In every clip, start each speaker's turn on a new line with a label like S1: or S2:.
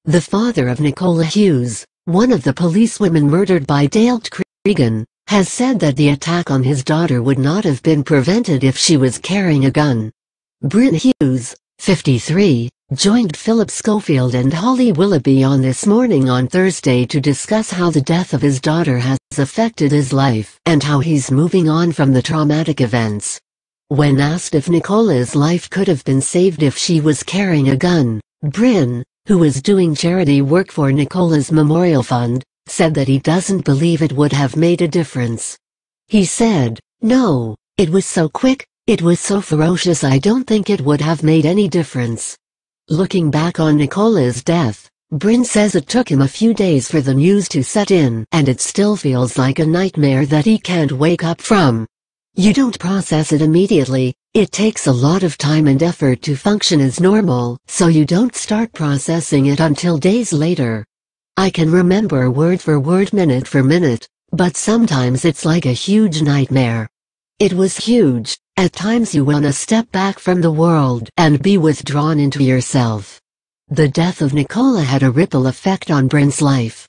S1: The father of Nicola Hughes, one of the policewomen murdered by Dale Cregan, has said that the attack on his daughter would not have been prevented if she was carrying a gun. Bryn Hughes, 53, joined Philip Schofield and Holly Willoughby on This Morning on Thursday to discuss how the death of his daughter has affected his life and how he's moving on from the traumatic events. When asked if Nicola's life could have been saved if she was carrying a gun, Bryn, who is doing charity work for Nicola's memorial fund, said that he doesn't believe it would have made a difference. He said, "No, it was so quick, it was so ferocious, I don't think it would have made any difference." Looking back on Nicola's death, Bryn says it took him a few days for the news to set in and it still feels like a nightmare that he can't wake up from. You don't process it immediately, it takes a lot of time and effort to function as normal, so you don't start processing it until days later. I can remember word for word, minute for minute, but sometimes it's like a huge nightmare. It was huge. At times you want to step back from the world and be withdrawn into yourself. The death of Nicola had a ripple effect on Bryn's life.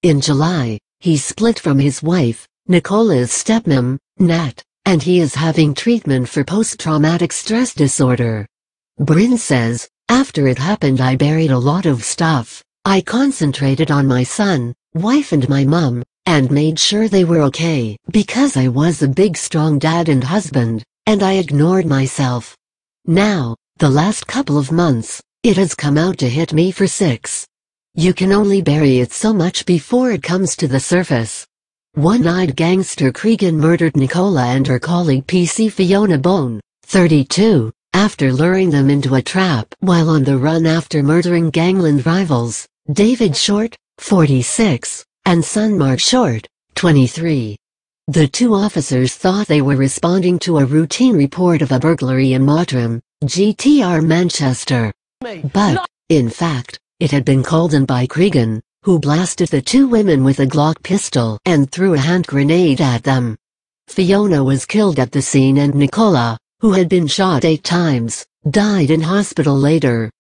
S1: In July, he split from his wife, Nicola's stepmom, Nat, and he is having treatment for post-traumatic stress disorder. Bryn says, "After it happened I buried a lot of stuff. I concentrated on my son, wife and my mum, and made sure they were okay because I was a big strong dad and husband, and I ignored myself. Now, the last couple of months, it has come out to hit me for 6. You can only bury it so much before it comes to the surface." One-eyed gangster Cregan murdered Nicola and her colleague PC Fiona Bone, 32, after luring them into a trap while on the run after murdering gangland rivals, David Short, 46, and son Mark Short, 23. The two officers thought they were responding to a routine report of a burglary in Mottram, GTR Manchester. But, in fact, it had been called in by Cregan, who blasted the two women with a Glock pistol and threw a hand grenade at them. Fiona was killed at the scene and Nicola, who had been shot 8 times, died in hospital later.